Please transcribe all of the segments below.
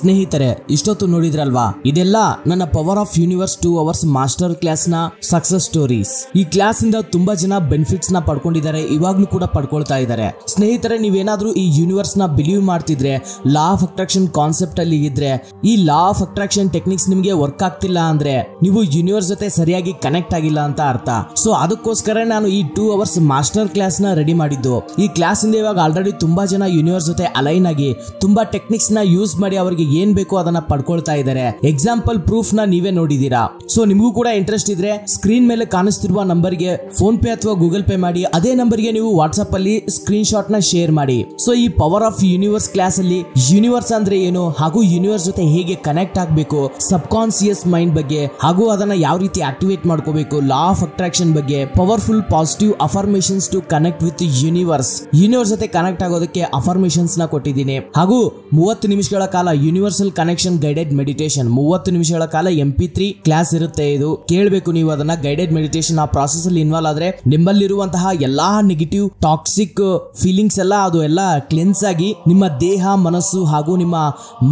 ಸ್ನೇಹಿತರೆ, ಇಷ್ಟೊತ್ತು ನೋಡಿದ್ರಲ್ವಾ, ಇದೆಲ್ಲ ನನ್ನ power of universe 2 hours master class ನ ಸಕ್ಸಸ್ ಸ್ಟೋರೀಸ್. ಈ ಕ್ಲಾಸ್ ಇಂದ ತುಂಬಾ ಜನ ಬೆನಿಫಿಟ್ಸ್ ನ ಪಡ್ಕೊಂಡಿದ್ದಾರೆ, ಇವಾಗ್ಲೂ ಕೂಡ ಪಡ್ಕೊಳ್ತಾ ಇದ್ದಾರೆ. ಸ್ನೇಹಿತರೆ, ನೀವೇನಾದ್ರೂ ಈ ಯೂನಿವರ್ಸ್ ನ ಬಿಲೀವ್ ಮಾಡ್ತಿದ್ರೆ, ಲಾ ಆಫ್ ಅಟ್ರಾಕ್ಷನ್ ಕಾನ್ಸೆಪ್ಟ್ ಅಲ್ಲಿ ಇದ್ರೆ, ಈ ಲಾ ಆಫ್ ಅಟ್ರಾಕ್ಷನ್ ಟೆಕ್ನಿಕ್ಸ್ ನಿಮ್ಗೆ ವರ್ಕ್ ಆಗ್ತಿಲ್ಲ ಅಂದ್ರೆ ನೀವು ಯೂನಿವರ್ಸ್ ಜೊತೆ ಸರಿಯಾಗಿ ಕನೆಕ್ಟ್ ಆಗಿಲ್ಲ ಅಂತ ಅರ್ಥ. ಸೊ ಅದಕ್ಕೋಸ್ಕರ ನಾನು ಈ 2 ಅವರ್ಸ್ ಮಾಸ್ಟರ್ ಕ್ಲಾಸ್ ನ ರೆಡಿ ಮಾಡಿದ್ದು. ಈ ಕ್ಲಾಸ್ ಇಂದ ಇವಾಗ ಆಲ್ರೆಡಿ ತುಂಬಾ ಜನ ಯೂನಿವರ್ಸ್ ಜೊತೆ ಅಲೈನ್ ಆಗಿ ತುಂಬಾ ಟೆಕ್ನಿಕ್ಸ್ ನ ಯೂಸ್ ಮಾಡಿ ಅವರಿಗೆ ಏನ್ ಬೇಕೋ ಅದನ್ನ ಪಡ್ಕೊಳ್ತಾ ಇದ್ದಾರೆ. ಎಕ್ಸಾಂಪಲ್ ಪ್ರೂಫ್ ನ ನೀವೇ ನೋಡಿದೀರಾ. ಸೊ ನಿಮಗೂ ಕೂಡ ಇಂಟ್ರೆಸ್ಟ್ ಇದ್ರೆ ಸ್ಕ್ರೀನ್ ಮೇಲೆ ಕಾಣಿಸ್ತಿರುವ ನಂಬರ್ ಗೆ ಫೋನ್ ಪೇ ಅಥವಾ ಗೂಗಲ್ ಪೇ ಮಾಡಿ. ಅದೇ ನಂಬರ್ ಗೆ ನೀವು ವಾಟ್ಸ್ಆಪ್ ಅಲ್ಲಿ ಸ್ಕ್ರೀನ್ ಶಾಟ್ ನ ಶೇರ್ ಮಾಡಿ. ಸೊ ಈ ಪವರ್ ಆಫ್ ಯೂನಿವರ್ಸ್ ಕ್ಲಾಸ್ ಅಲ್ಲಿ ಯೂನಿವರ್ಸ್ ಅಂದ್ರೆ ಏನು, ಹಾಗೂ ಯೂನಿವರ್ಸ್ ಜೊತೆ ಹೇಗೆ ಕನೆಕ್ಟ್ ಆಗಬೇಕು, ಸಬ್ ಕಾನ್ಸಿಯಸ್ ಮೈಂಡ್ ಬಗ್ಗೆ, ಹಾಗೂ ಅದನ್ನ ಯಾವ ರೀತಿ ಆಕ್ಟಿವೇಟ್ ಮಾಡ್ಕೋಬೇಕು, ಲಾ ಆಫ್ ಅಟ್ರಾಕ್ಷನ್ ಬಗ್ಗೆ, powerful positive affirmations to connect with universe ಜೊತೆ ಕನೆಕ್ಟ್ ಆಗೋದಕ್ಕೆ ಅಫರ್ಮೇಷನ್ಸ್ ನ ಕೊಟ್ಟಿದ್ದೀನಿ. ಹಾಗೂ 30 ನಿಮಿಷಗಳ ಕಾಲ ಯೂನಿವರ್ಸಲ್ ಕನೆಕ್ಷನ್ ಗೈಡೆಡ್ ಮೆಡಿಟೇಷನ್, 30 ನಿಮಿಷಗಳ ಕಾಲ MP3 ಕ್ಲಾಸ್ ಇರುತ್ತೆ. ಇದು ಕೇಳಬೇಕು ನೀವು ಅದನ್ನ. ಗೈಡೆಡ್ ಮೆಡಿಟೇಷನ್ ಆ ಪ್ರಾಸೆಸ್ ಅಲ್ಲಿ ಇನ್ವಾಲ್ವ್ ಆದ್ರೆ ನಿಮ್ಮಲ್ಲಿರುವಂತಹ ಎಲ್ಲಾ ನೆಗೆಟಿವ್ ಟಾಕ್ಸಿಕ್ ಫೀಲಿಂಗ್ಸ್ ಎಲ್ಲ ಅದು ಎಲ್ಲ ಕ್ಲೆನ್ಸ್ ಆಗಿ ನಿಮ್ಮ ದೇಹ, ಮನಸ್ಸು ಹಾಗೂ ನಿಮ್ಮ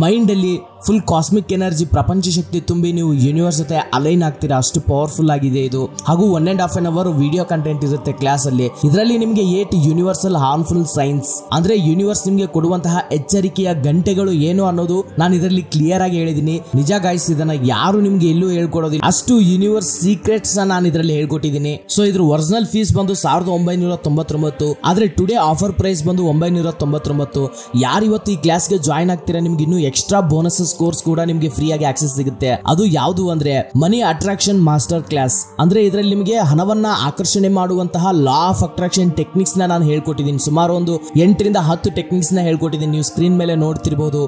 ಮೈಂಡ್ ಅಲ್ಲಿ ಫುಲ್ ಕಾಸ್ಮಿಕ್ ಎನರ್ಜಿ, ಪ್ರಪಂಚ ಶಕ್ತಿ ತುಂಬಿ ನೀವು ಯೂನಿವರ್ಸ್ ಜೊತೆ ಅಲೈನ್ ಆಗ್ತೀರಾ. ಅಷ್ಟು ಪವರ್ಫುಲ್ ಆಗಿದೆ ಇದು. ಹಾಗೂ 1.5 ಅವರ್ ವಿಡಿಯೋ ಕಂಟೆಂಟ್ ಇರುತ್ತೆ ಕ್ಲಾಸ್ ಅಲ್ಲಿ. ಇದರಲ್ಲಿ ನಿಮಗೆ 8 ಯೂನಿವರ್ಸಲ್ ಹಾರ್ಮ್ಫುಲ್ ಸೈನ್ಸ್, ಅಂದ್ರೆ ಯೂನಿವರ್ಸ್ ನಿಮಗೆ ಕೊಡುವಂತಹ ಎಚ್ಚರಿಕೆಯ ಗಂಟೆಗಳು ಏನು ಅನ್ನೋದು ನಾನು ಇದರಲ್ಲಿ ಕ್ಲಿಯರ್ ಆಗಿ ಹೇಳಿದೀನಿ. ನಿಜ ಗಾಯ್ಸ್, ಇದನ್ನ ಯಾರು ನಿಮ್ಗೆ ಎಲ್ಲೂ ಹೇಳ್ಕೊಡೋದಿಲ್ಲ, ಅಷ್ಟು ಯೂನಿವರ್ಸ್ ಸೀಕ್ರೆಟ್ಸ್ ನಾನು ಇದರಲ್ಲಿ ಹೇಳ್ಕೊಟ್ಟಿದ್ದೀನಿ. ಸೊ ಇದ್ರ ಒರಿಜಿನಲ್ ಫೀಸ್ ಬಂದು 1999, ಆದ್ರೆ ಟುಡೇ ಆಫರ್ ಪ್ರೈಸ್ ಬಂದು 999. ಯಾರು ಇವತ್ತು ಈ ಕ್ಲಾಸ್ಗೆ ಜಾಯ್ನ್ ಆಗ್ತೀರಾ, ನಿಮ್ಗೆ ಇನ್ನೂ ಎಕ್ಸ್ಟ್ರಾ ಬೋನಸಸ್ ಕೋರ್ಸ್ ಕೂಡ ನಿಮಗೆ ಫ್ರೀ ಆಗಿ ಆಕ್ಸೆಸ್ ಸಿಗುತ್ತೆ. ಅದು ಯಾವುದು ಅಂದ್ರೆ ಮನಿ ಅಟ್ರಾಕ್ಷನ್ ಮಾಸ್ಟರ್ ಕ್ಲಾಸ್. ಅಂದ್ರೆ ಇದರಲ್ಲಿ ನಿಮಗೆ ಹಣವನ್ನ ಆಕರ್ಷಣೆ ಮಾಡುವಂತಹ ಲಾ ಆಫ್ ಅಟ್ರಾಕ್ಷನ್ ಟೆಕ್ನಿಕ್ಸ್ ನ ನಾನು ಹೇಳ್ಕೊಟ್ಟಿದ್ದೀನಿ. ಸುಮಾರು ಒಂದು 8 ರಿಂದ 10 ಟೆಕ್ನಿಕ್ಸ್ ನ ಹೇಳ್ಕೊಟ್ಟಿದ್ದೀನಿ. ನೀವು ಸ್ಕ್ರೀನ್ ಮೇಲೆ ನೋಡ್ತಿರಬಹುದು.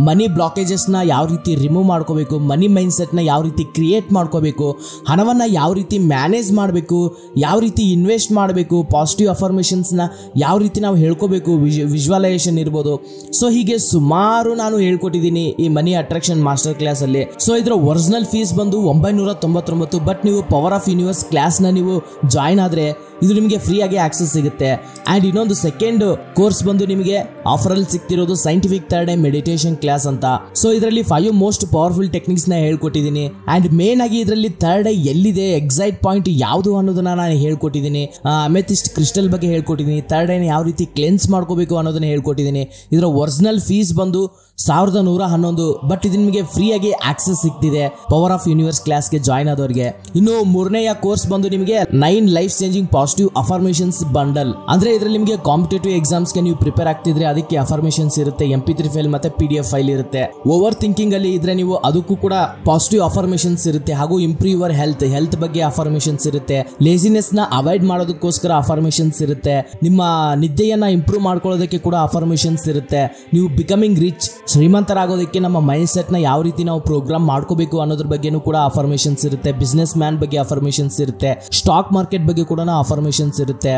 ಮನಿ ಬ್ಲಾಕೇಜಸ್ ನ ಯಾವ ರೀತಿ ರಿಮೂವ್ ಮಾಡ್ಕೋಬೇಕು, ಮನಿ ಮೈಂಡ್ ಸೆಟ್ ನ ಯಾವ ರೀತಿ ಕ್ರಿಯೇಟ್ ಮಾಡ್ಕೋಬೇಕು, ಹಣವನ್ನ ಯಾವ ರೀತಿ ಮ್ಯಾನೇಜ್ ಮಾಡಬೇಕು, ಯಾವ ರೀತಿ ಇನ್ವೆಸ್ಟ್ ಮಾಡಬೇಕು, ಪಾಸಿಟಿವ್ ಅಫರ್ಮೇಷನ್ಸ್ ನ ಯಾವ ರೀತಿ ನಾವು ಹೇಳ್ಕೋಬೇಕು, ವಿಜುವಲೈಸೇಷನ್ ಇರ್ಬೋದು. ಸೊ ಹೀಗೆ ಸುಮಾರು ನಾನು ಹೇಳ್ಕೊಟ್ಟಿದ್ದೀನಿ ಈ ಮನಿ ಅಟ್ರಾಕ್ಷನ್ ಮಾಸ್ಟರ್ ಕ್ಲಾಸ್ ಅಲ್ಲಿ. ಸೊ ಇದರ ಒರಿಜಿನಲ್ ಫೀಸ್ ಬಂದು 999. ಬಟ್ ನೀವು ಪವರ್ ಆಫ್ ಯೂನಿವರ್ಸ್ ಕ್ಲಾಸ್ ನ ನೀವು ಜಾಯಿನ್ ಆದ್ರೆ ಇದು ನಿಮಗೆ ಫ್ರೀ ಆಗಿ ಆಕ್ಸೆಸ್ ಸಿಗುತ್ತೆ. ಅಂಡ್ ಇನ್ನೊಂದು ಸೆಕೆಂಡ್ ಕೋರ್ಸ್ ಬಂದು ನಿಮಗೆ ಆಫರ್ ಅಲ್ಲಿ ಸಿಗ್ತಿರೋದು scientific third eye meditation class ಅಂತ. ಸೊ ಇದರಲ್ಲಿ 5 ಮೋಸ್ಟ್ ಪವರ್ಫುಲ್ ಟೆಕ್ನಿಕ್ಸ್ ನ ಹೇಳ್ಕೊಟ್ಟಿದ್ದೀನಿ. ಅಂಡ್ ಮೇನ್ ಆಗಿ ಇದರಲ್ಲಿ ಥರ್ಡ್ ಐ ಎಲ್ಲಿದೆ, ಎಕ್ಸೈಟ್ ಪಾಯಿಂಟ್ ಯಾವುದು ಅನ್ನೋದನ್ನ ನಾನು ಹೇಳ್ಕೊಟ್ಟಿದ್ದೀನಿ. ಅಮೆಥಿಸ್ಟ್ ಕ್ರಿಸ್ಟಲ್ ಬಗ್ಗೆ ಹೇಳ್ಕೊಟ್ಟಿದ್ದೀನಿ. ಥರ್ಡ್ ಐನ ಯಾವ ರೀತಿ ಕ್ಲೆನ್ಸ್ ಮಾಡ್ಕೋಬೇಕು ಅನ್ನೋದನ್ನ ಹೇಳ್ಕೊಟ್ಟಿದ್ದೀನಿ. ಇದರ ಒರಿಜಿನಲ್ ಫೀಸ್ ಬಂದು 1111. ಬಟ್ ಇದು ನಿಮಗೆ ಫ್ರೀ ಆಗಿ ಆಕ್ಸೆಸ್ ಸಿಗ್ತಿದೆ ಪವರ್ ಆಫ್ ಯೂನಿವರ್ಸ್ ಕ್ಲಾಸ್ಗೆ ಜಾಯ್ನ್ ಆದವರಿಗೆ. ಇನ್ನು 3ನೇಯ ಕೋರ್ಸ್ ಬಂದು ನಿಮಗೆ 9 life changing positive affirmations bundle. ಅಂದ್ರೆ ಇದರಲ್ಲಿ ನಿಮಗೆ ಕಾಂಪಿಟೇಟಿವ್ ಎಕ್ಸಾಮ್ಸ್ ಗೆ ನೀವು ಪ್ರಿಪೇರ್ ಆಗ್ತಿದ್ರೆ ಅದಕ್ಕೆ ಅಫರ್ಮೇಷನ್ಸ್ ಇರುತ್ತೆ, MP3 ಫೈಲ್ ಮತ್ತೆ PDF ಫೈಲ್ ಇರುತ್ತೆ. ಓವರ್ ಥಿಂಕಿಂಗ್ ಅಲ್ಲಿ ಇದ್ರೆ ನೀವು ಅದಕ್ಕೂ ಕೂಡ ಪಾಸಿಟಿವ್ ಅಫರ್ಮೇಷನ್ಸ್ ಇರುತ್ತೆ. ಹಾಗೂ ಇಂಪ್ರೂವ್ ಯುವರ್ ಹೆಲ್ತ್ ಬಗ್ಗೆ ಅಫರ್ಮೇಷನ್ಸ್ ಇರುತ್ತೆ. ಲೇಸಿನೆಸ್ ನ ಅವಾಯ್ಡ್ ಮಾಡೋದಕ್ಕೋಸ್ಕರ ಅಫರ್ಮೇಷನ್ಸ್ ಇರುತ್ತೆ. ನಿಮ್ಮ ನಿದ್ದೆಯನ್ನ ಇಂಪ್ರೂವ್ ಮಾಡ್ಕೊಳ್ಳೋದಕ್ಕೆ ಕೂಡ ಅಫರ್ಮೇಷನ್ಸ್ ಇರುತ್ತೆ. ನೀವು ಬಿಕಮಿಂಗ್ ರಿಚ್, ಶ್ರೀಮಂತರಾಗೋದಕ್ಕೆ ನಮ್ಮ ಮೈಂಡ್ ಸೆಟ್ ನ ಯಾವ ರೀತಿ ನಾವು ಪ್ರೋಗ್ರಾಮ್ ಮಾಡ್ಕೋಬೇಕು ಅನ್ನೋದ್ರ ಬಗ್ಗೆನೂ ಕೂಡ ಅಫರ್ಮೇಷನ್ಸ್ ಇರುತ್ತೆ. ಬಿಸ್ನೆಸ್ ಮ್ಯಾನ್ ಬಗ್ಗೆ ಅಫರ್ಮೇಷನ್ಸ್ ಇರುತ್ತೆ. ಸ್ಟಾಕ್ ಮಾರ್ಕೆಟ್ ಬಗ್ಗೆ ಕೂಡ ಅಫರ್ಮೇಷನ್ಸ್ ಇರುತ್ತೆ.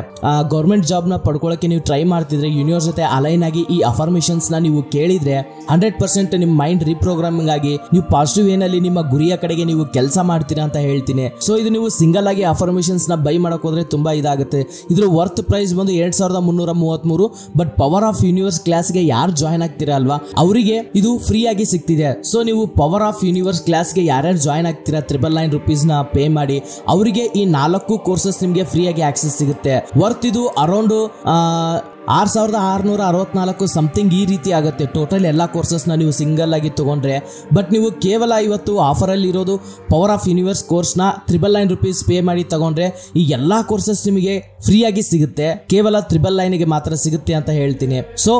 ಗೌರ್ಮೆಂಟ್ ಜಾಬ್ ನ ಪಡ್ಕೊಳ್ಳೋಕೆ ನೀವು ಟ್ರೈ ಮಾಡ್ತಿದ್ರೆ ಯೂನಿವರ್ಸ್ ಜೊತೆ ಅಲೈನ್ ಆಗಿ ಈ ಅಫರ್ಮೇಷನ್ಸ್ ನ ನೀವು ಕೇಳಿದ್ರೆ 100% ನಿಮ್ಮ ಮೈಂಡ್ ರೀಪ್ರೋಗ್ರಾಮಿಂಗ್ ಆಗಿ ನೀವು ಪಾಸಿಟಿವ್ ಏನಲ್ಲಿ ನಿಮ್ಮ ಗುರಿಯ ಕಡೆಗೆ ನೀವು ಕೆಲಸ ಮಾಡ್ತೀರಾ ಅಂತ ಹೇಳ್ತೀನಿ. ಸೊ ಇದು ನೀವು ಸಿಂಗಲ್ ಆಗಿ ಅಫರ್ಮೇಷನ್ಸ್ ನ ಬೈ ಮಾಡಕ್ ಹೋದ್ರೆ ತುಂಬಾ ಇದಾಗುತ್ತೆ. ಇದ್ರ ವರ್ತ್ ಪ್ರೈಸ್ ಬಂದು 2333. ಬಟ್ ಪವರ್ ಆಫ್ ಯೂನಿವರ್ಸ್ ಕ್ಲಾಸ್ಗೆ ಯಾರು ಜಾಯ್ನ್ ಆಗ್ತೀರಾ ಅಲ್ವಾ, ಅವರಿಗೆ ಇದು ಫ್ರೀ ಆಗಿ ಸಿಗ್ತಿದೆ. ಸೊ ನೀವು ಪವರ್ ಆಫ್ ಯೂನಿವರ್ಸ್ ಕ್ಲಾಸ್ಗೆ ಯಾರ್ಯಾರು ಜಾಯ್ನ್ ಆಗ್ತೀರಾ 999 rupees ನ ಪೇ ಮಾಡಿ, ಅವರಿಗೆ ಈ 4 ಕೋರ್ಸಸ್ ನಿಮಗೆ ಫ್ರೀ ಆಗಿ ಆಕ್ಸೆಸ್ ಸಿಗುತ್ತೆ. ವರ್ತ್ ಇದು ಅರೌಂಡ್ 6664 ಸಮಥಿಂಗ್ ಈ ರೀತಿ ಆಗುತ್ತೆ ಟೋಟಲ್ ಎಲ್ಲ ಕೋರ್ಸಸ್ ನ ನೀವು ಸಿಂಗಲ್ ಆಗಿ ತಗೊಂಡ್ರೆ. ಬಟ್ ನೀವು ಕೇವಲ ಇವತ್ತು ಆಫರ್ ಅಲ್ಲಿ ಇರೋದು ಪವರ್ ಆಫ್ ಯೂನಿವರ್ಸ್ ಕೋರ್ಸ್ ನ 999 rupees ಪೇ ಮಾಡಿ ತಗೊಂಡ್ರೆ ಈ ಎಲ್ಲಾ ಕೋರ್ಸಸ್ ನಿಮಗೆ ಫ್ರೀ ಆಗಿ ಸಿಗುತ್ತೆ. ಕೇವಲ 999 ಗೆ ಮಾತ್ರ ಸಿಗುತ್ತೆ ಅಂತ ಹೇಳ್ತೀನಿ. ಸೊ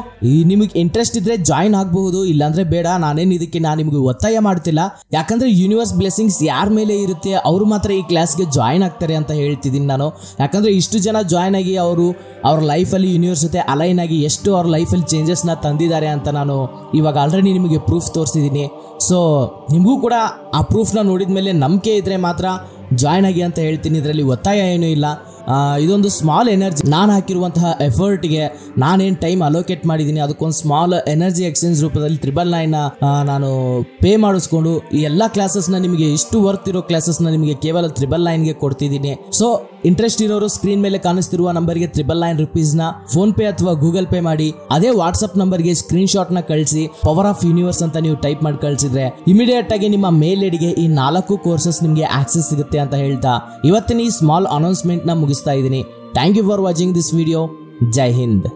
ನಿಮಗೆ ಇಂಟ್ರೆಸ್ಟ್ ಇದ್ರೆ ಜಾಯಿನ್ ಆಗಬಹುದು, ಇಲ್ಲಾಂದ್ರೆ ಬೇಡ. ನಾನೇನು ಇದಕ್ಕೆ ನಾನು ನಿಮಗೆ ಒತ್ತಾಯ ಮಾಡ್ತಿಲ್ಲ. ಯಾಕಂದ್ರೆ ಯೂನಿವರ್ಸ್ ಬ್ಲೆಸಿಂಗ್ಸ್ ಯಾರ ಮೇಲೆ ಇರುತ್ತೆ ಅವರು ಮಾತ್ರ ಈ ಕ್ಲಾಸ್ಗೆ ಜಾಯಿನ್ ಆಗ್ತಾರೆ ಅಂತ ಹೇಳ್ತಿದ್ದೀನಿ ನಾನು. ಯಾಕಂದ್ರೆ ಇಷ್ಟು ಜನ ಜಾಯಿನ್ ಆಗಿ ಅವರು ಅವ್ರ ಲೈಫ್ ಅಲ್ಲಿ ಯೂನಿವರ್ಸ್ ಜೊತೆ ಅಲೈನ್ ಆಗಿ ಎಷ್ಟು ಅವ್ರ ಲೈಫಲ್ಲಿ ಚೇಂಜಸ್ ನ ತಂದಿದ್ದಾರೆ ಅಂತ ನಾನು ಇವಾಗ ಆಲ್ರೆಡಿ ನಿಮಗೆ ಪ್ರೂಫ್ ತೋರಿಸಿದ್ದೀನಿ. ಸೊ ನಿಮಗೂ ಕೂಡ ಆ ಪ್ರೂಫ್ ನ ನೋಡಿದ ಮೇಲೆ ನಂಬಿಕೆ ಇದ್ರೆ ಮಾತ್ರ ಜಾಯಿನ್ ಆಗಿ ಅಂತ ಹೇಳ್ತೀನಿ. ಇದರಲ್ಲಿ ಒತ್ತಾಯ ಏನೂ ಇಲ್ಲ. ಇದೊಂದು ಸ್ಮಾಲ್ ಎನರ್ಜಿ, ನಾನು ಹಾಕಿರುವಂತಹ ಎಫರ್ಟ್ಗೆ ನಾನೇನು ಟೈಮ್ ಅಲೋಕೇಟ್ ಮಾಡಿದ್ದೀನಿ ಅದಕ್ಕೊಂದು ಸ್ಮಾಲ್ ಎನರ್ಜಿ ಎಕ್ಸ್ಚೇಂಜ್ ರೂಪದಲ್ಲಿ 999 ನಾನು ಪೇ ಮಾಡಿಸ್ಕೊಂಡು ಈ ಎಲ್ಲ ಕ್ಲಾಸಸ್ನ ನಿಮಗೆ ಇಷ್ಟು ವರ್ತ್ ಇರೋ ಕ್ಲಾಸಸ್ನ ನಿಮಗೆ ಕೇವಲ 999ಗೆ ಕೊಡ್ತಿದ್ದೀನಿ. ಸೊ ಇಂಟ್ರೆಸ್ಟ್ ಇರೋರು ಸ್ಕ್ರೀನ್ ಮೇಲೆ ಕಾಣಿಸ್ತಿರುವ ನಂಬರ್ಗೆ 999 rupees ನ ಫೋನ್ ಪೇ ಅಥವಾ ಗೂಗಲ್ ಪೇ ಮಾಡಿ ಅದೇ ವಾಟ್ಸ್ಆಪ್ ನಂಬರ್ಗೆ ಸ್ಕ್ರೀನ್ ಶಾಟ್ ನ ಕಳಿಸಿ ಪವರ್ ಆಫ್ ಯೂನಿವರ್ಸ್ ಅಂತ ನೀವು ಟೈಪ್ ಮಾಡಿ ಕಳಿಸಿದ್ರೆ ಇಮಿಡಿಯೇಟ್ ಆಗಿ ನಿಮ್ಮ ಮೇಲ್ ಐಡಿಗೆ ಈ 4 ಕೋರ್ಸಸ್ ನಿಮಗೆ ಆಕ್ಸೆಸ್ ಸಿಗುತ್ತೆ ಅಂತ ಹೇಳ್ತಾ ಇವತ್ತಿನ ಈ ಸ್ಮಾಲ್ ಅನೌನ್ಸ್ಮೆಂಟ್ ನ ಮುಗಿಸ್ತಾ ಇದ್ದೀನಿ. Thank you for watching this video. ಜೈ ಹಿಂದ್.